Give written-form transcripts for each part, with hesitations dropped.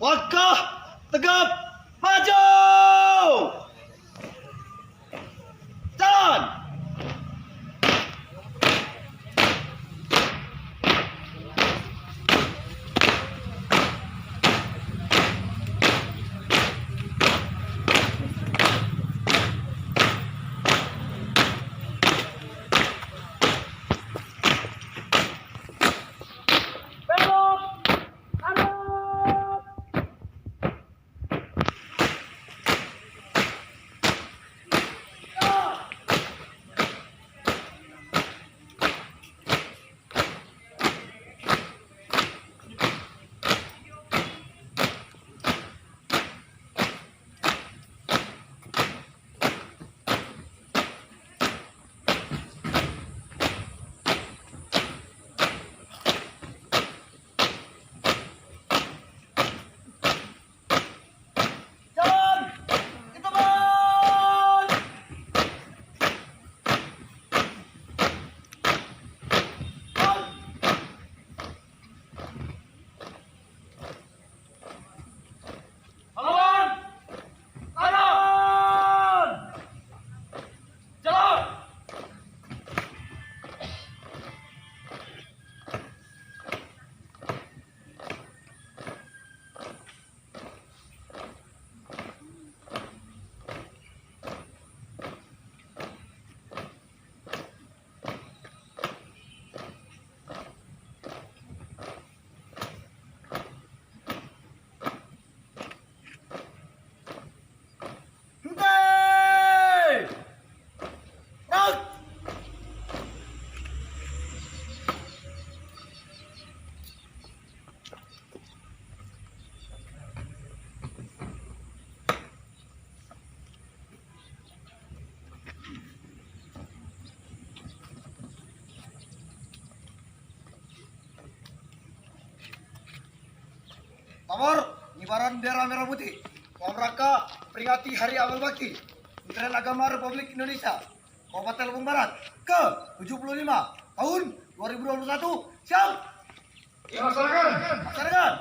Langkah tegap maju. Jalan. Pamor, pengibaran bendera merah putih dalam rangka peringati Hari Amal Bakti Kementerian Agama Republik Indonesia Kabupaten Lampung Barat ke-75 tahun 2021. Siap? Laksanakan. Laksanakan.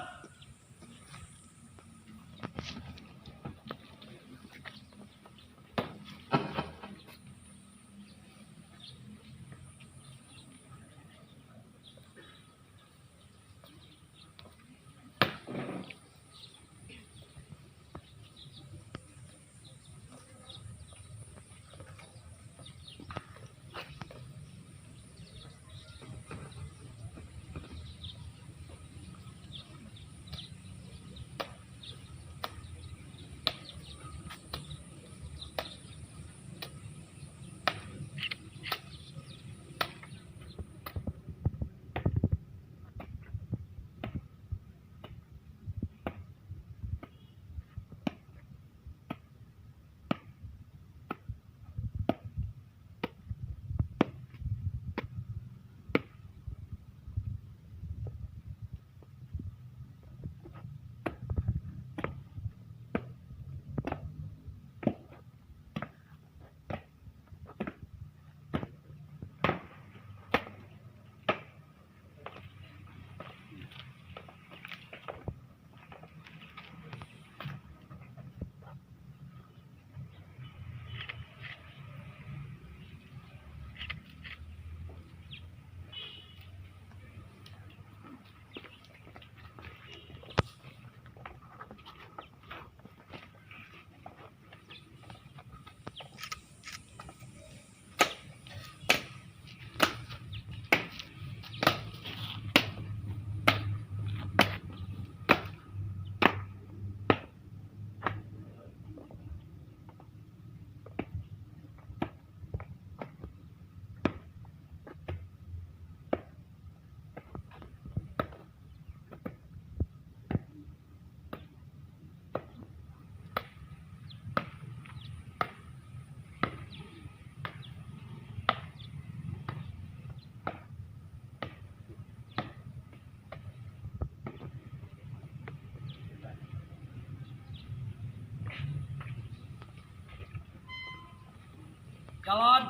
Jalan.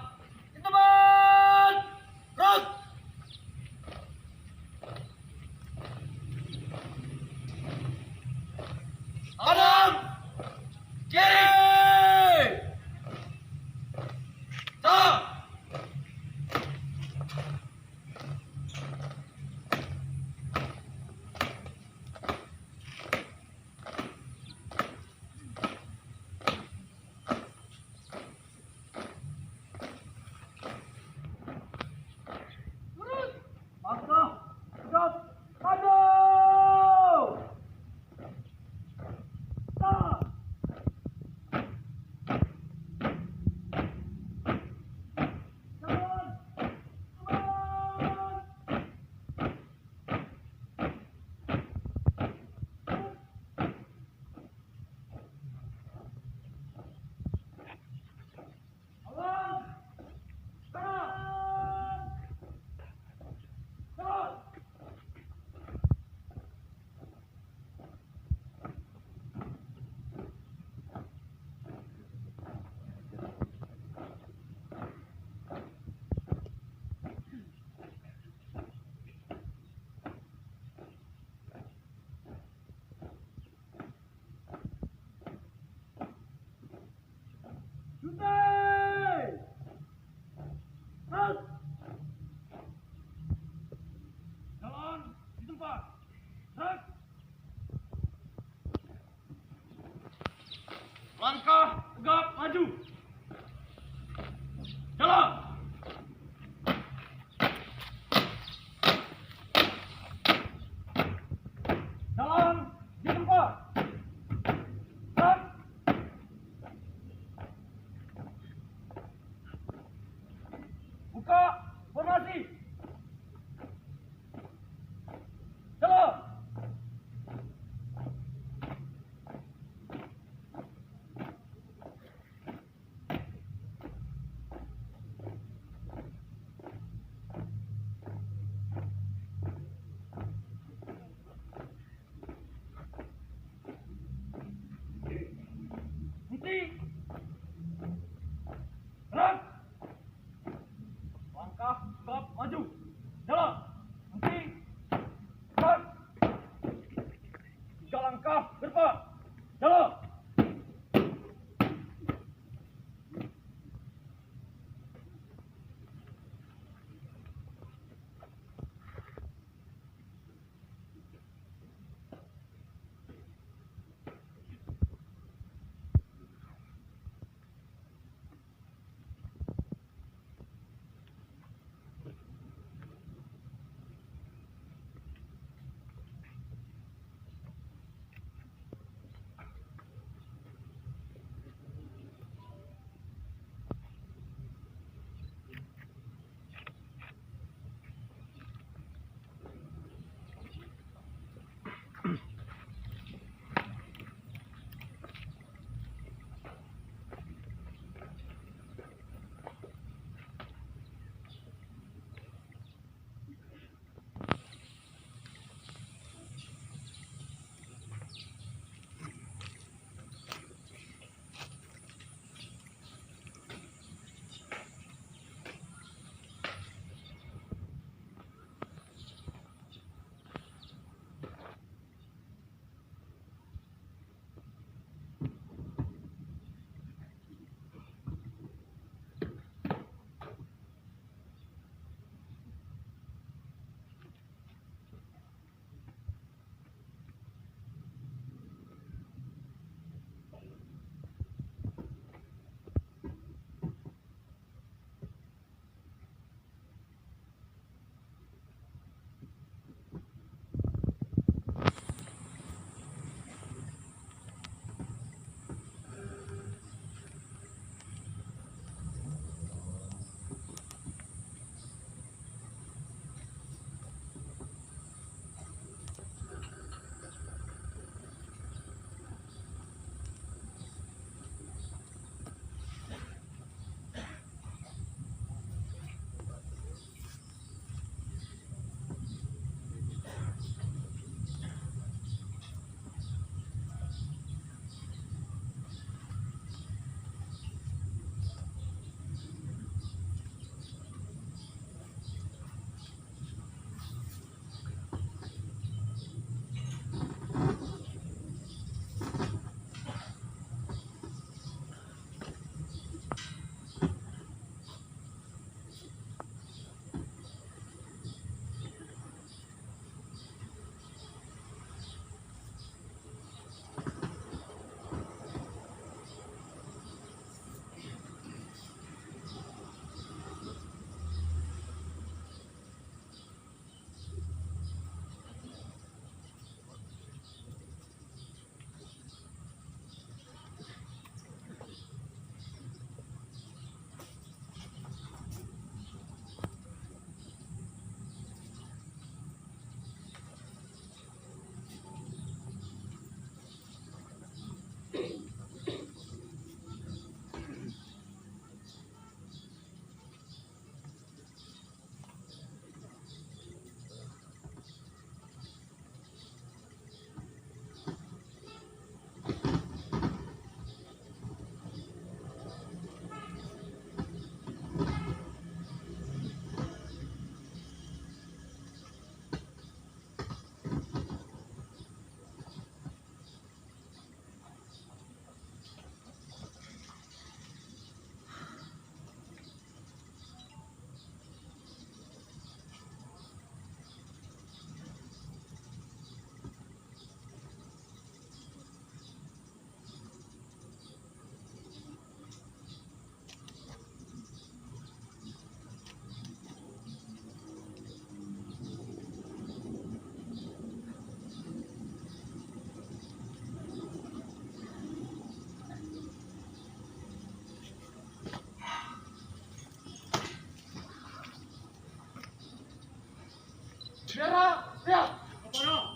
Teman. Rot. Gerak. Langkah tegap maju. Jalan. Jalan di tempat. Gerak. Buka formasi. Jalan. Berhenti. Gerak. Langkah tegap maju. Jalan. Berhenti. Gerak. 3 langkah ke depan. Jalan.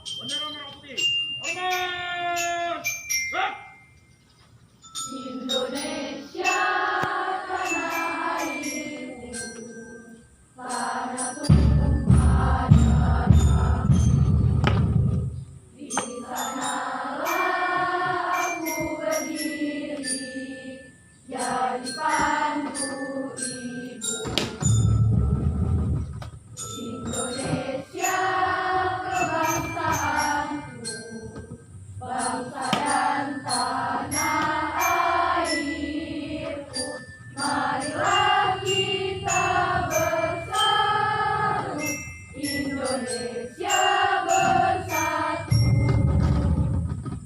bendera merah putih. Hormat. Gerak. Indonesia tanah airku, tanah tumpah darahku. Di sanalah aku berdiri, jadi pandu ibu. Indonesia kebangsaanku, bangsa dan tanah airku. Marilah kita bersatu, Indonesia bersatu.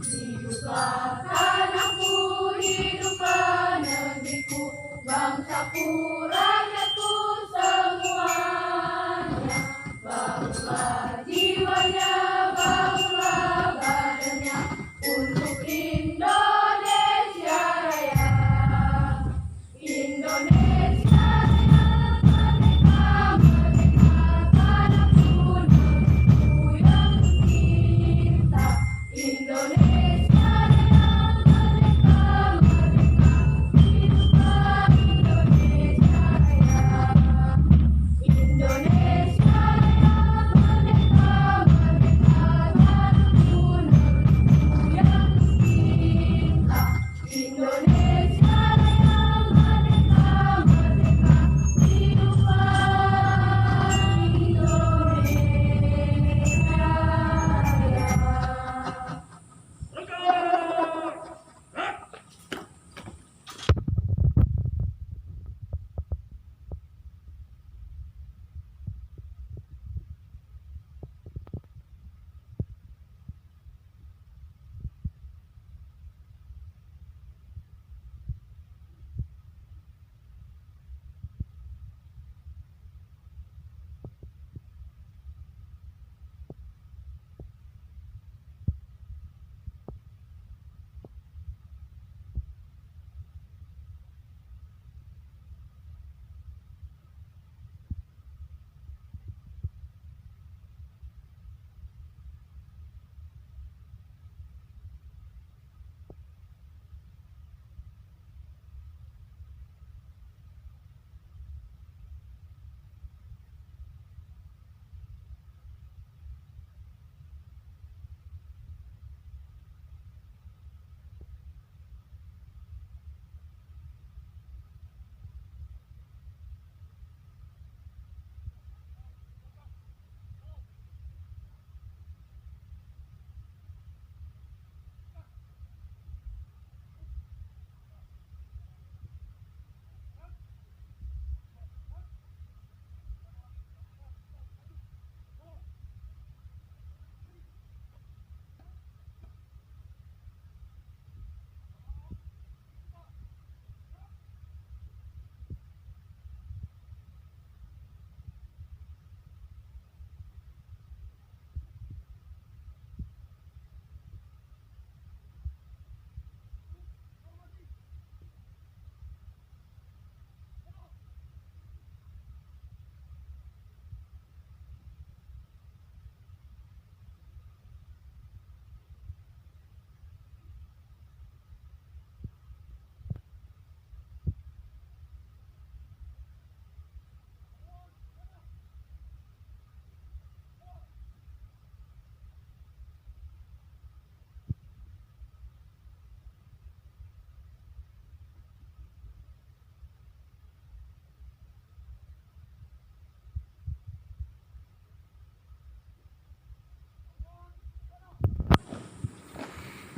Hiduplah tanahku, hiduplah negeriku, bangsaku, rakyatku semuanya. Bangunlah jiwanya, bangunlah badannya, untuk Indonesia Raya. Indonesia Raya, merdeka, merdeka, tanahku, negeriku yang tercinta. Indonesia Raya, merdeka, merdeka, hiduplah Indonesia Raya. Indonesia Raya, merdeka, merdeka, tanahku, negeriku yang tercinta. Indonesia Raya, merdeka, merdeka, hiduplah Indonesia Raya.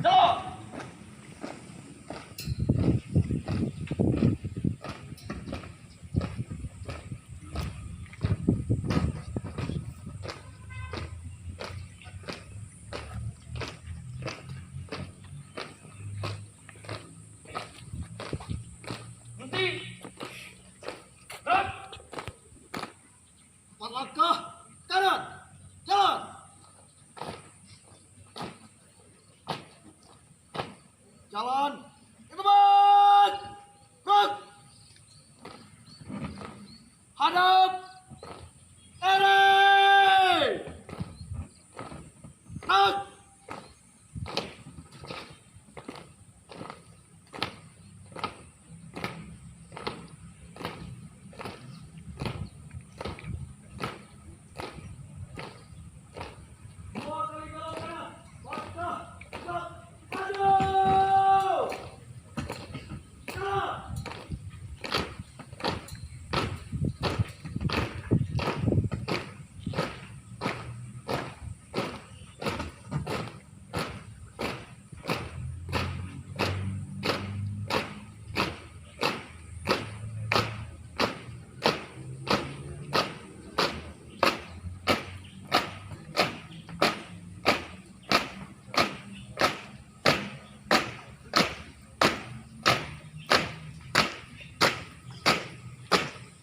Gerak. Jalan. Berhenti. Gerak. 4 langkah kanan, jalan. Jalan, itu bang. Gerak. Hadap. Ere. Out! Dua kali kalau kanan. Waktu. Stop. Maju. Stop.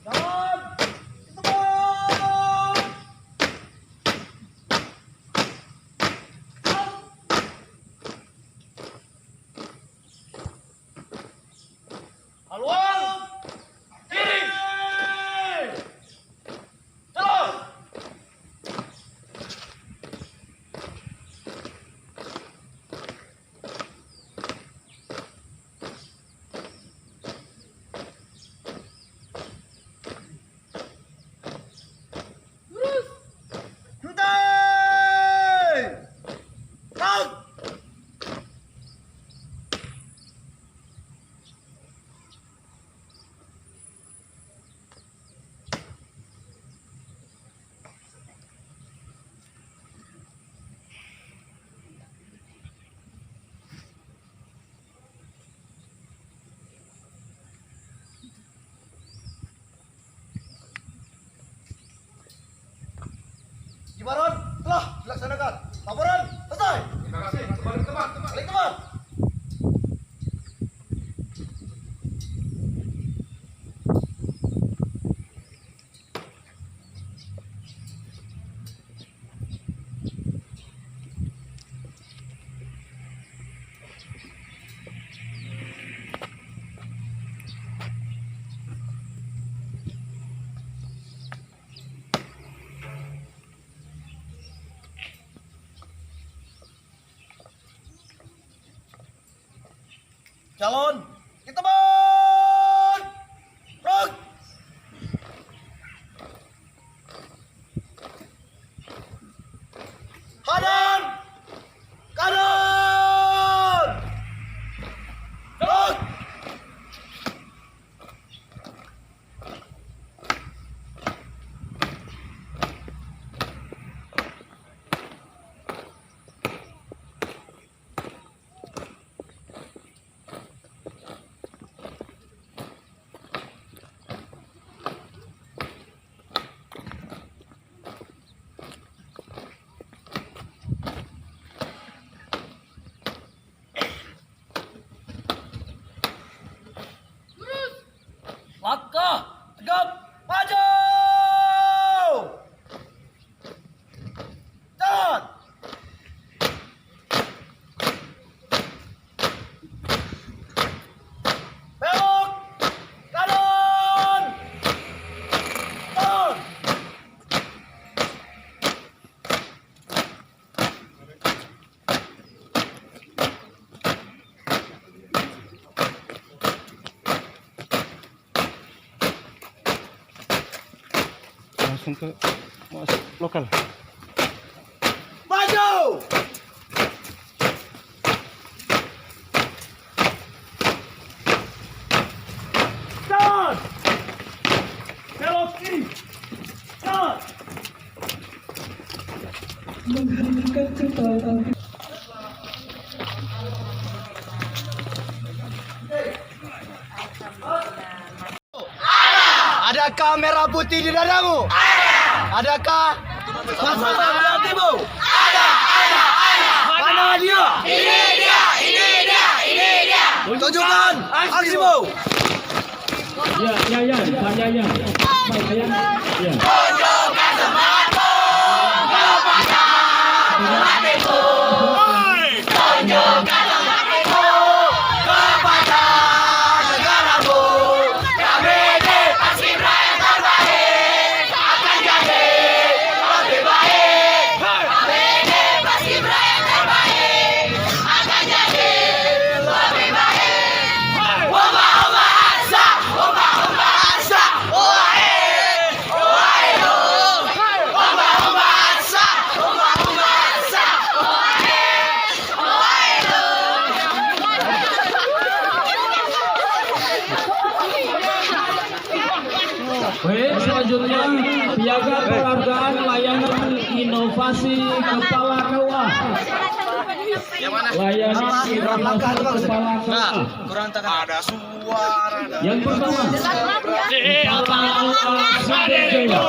Jalan. Tebak. Haluan. Kiri. Jalan. Hentai! Out! Ibarat telah dilaksanakan. Laporan selesai. Terima kasih. Kembali ke tempat. Balik teman. Calon kita teman. Rock. Kanan. Kanan. Rock. Langkah tegap maju. Jalan. Belok kanan. Jalan. Langsung ke masuk lokal. Maju. Jalan. Belok kiri. Jalan. Adakah merah putih di dadamu? Ada. Adakah masalah di hatimu? Ada. Mana dia? Ini dia. Tunjukkan aksimu. Ya. Tunjukkan semangatmu kepada hatimu. Tunjukkan semangatmu kepada negaramu. Kami ini Paskibraka yang terbaik akan jadi lebih baik. Kami ini Paskibraka Piagam Penghargaan Layanan Inovasi Kepala KUA. Layanan Inovasi Kepala KUA. Ada suara. Yang pertama, Kepala Sudejaya.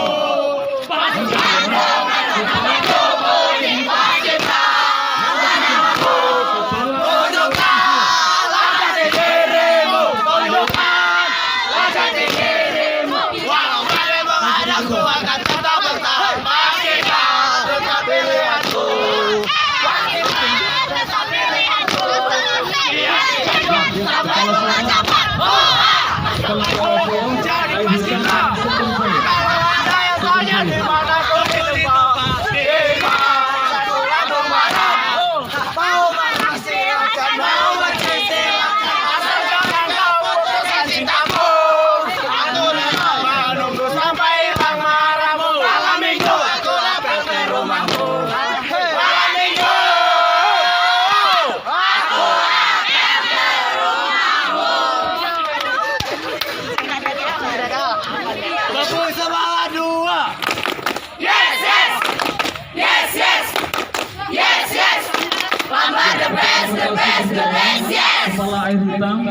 Kepala air hitam,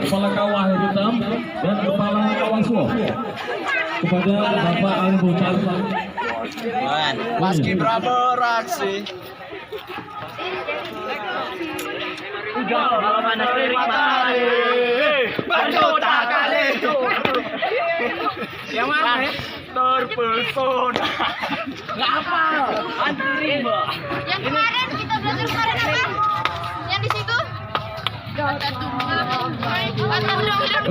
kepala kawah air hitam, dan kepala kawaswo. Kepada Bapak Ali Butar. Mas Kibra beraksi. Berjuta kali. Yang mana? Terpesona. Ngapa? Anturin, Mbak. Yang kemarin kita belajar kemarin apa? Yang di situ?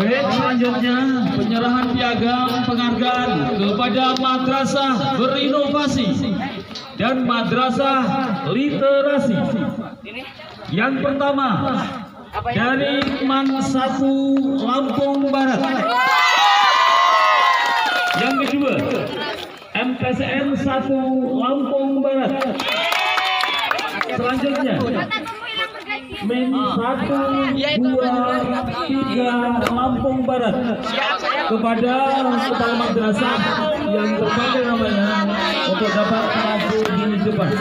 Baik, selanjutnya penyerahan piagam penghargaan kepada madrasah berinovasi dan madrasah literasi. Yang pertama dari MAN 1 Lampung Barat. Yang kedua MTSN 1 Lampung Barat. Selanjutnya MIN 1, 2, 3 Lampung Barat. Kepada kepala madrasah yang berbagai namanya untuk dapat maju di depan.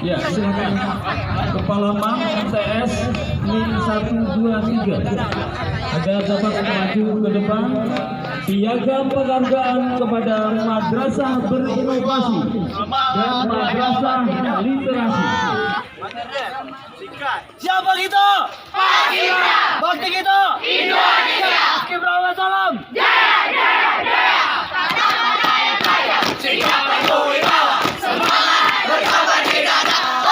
Ya, silakan. Kepala MAN MTS MIN 1, 2, 3 agar dapat maju ke depan. Piagam penghargaan kepada madrasah berinovasi dan madrasah literasi. Siapa kita? Pak Kibra. Bakti kita? Indonesia. Mas Kibra wassalam. Jaya, jaya, jaya. Kata-kata yang kaya. Sikap berwibawa. Semangat bersama di dada.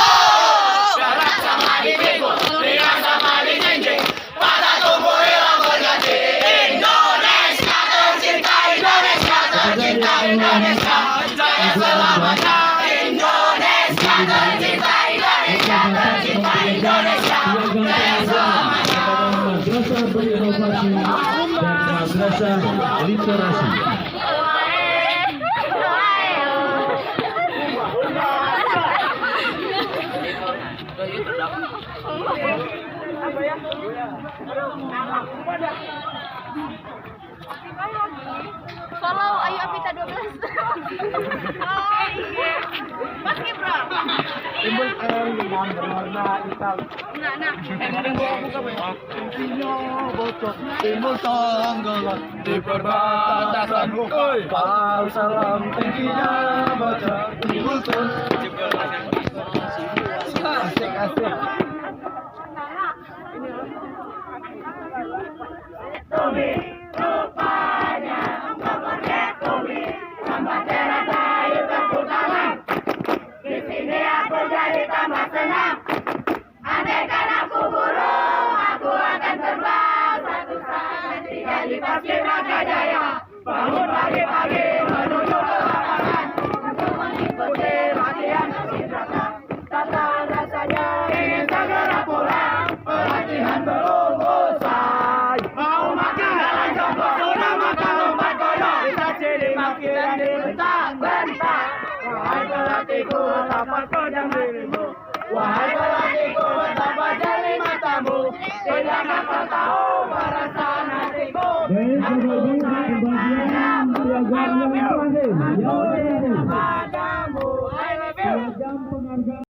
Syarat sama dipikul. Ringan sama dijinjing. Pada tubuh hilang berganti. Indonesia tercinta. Indonesia tercinta. Indonesia. Jaya selamanya. Indonesia tercinta. Indonesia tercinta. Indonesia. Madrasah berinovasi dan madrasah literasi. Follow Ayu Apita 12. Oh iya. Mas Kibra. Timbul M dengan berwarna hitam. Nah. Bocor timbul tonggolan di perbatasan. Kalau salam tingginya baca timbul tuh. Asik. Rupanya memperlihat bumi tambah cerah kayu tepuk tangan. Di sini aku jadi tambah senang. Andaikan aku burung, aku akan terbang. Satu saat tiga di Paski Braka Jaya. Bangun pagi-pagi menuju ke lapangan untuk mengikuti latihan Paski Braka. Tata rasanya ingin segera pulang. Pelatihan belum usai. Mau makan jalan jongkok, sudah makan lompat kodok. Kita ciri maki dan dibentak-bentak. Wahai pelatihku, betapa pedang dirimu. Wahai pelatihku, betapa jeli matamu. Tidakkah kau tahu perasaan hatiku? Aku sayang pelajar yang terakhir. Yang terakhir. Jam penghargaan.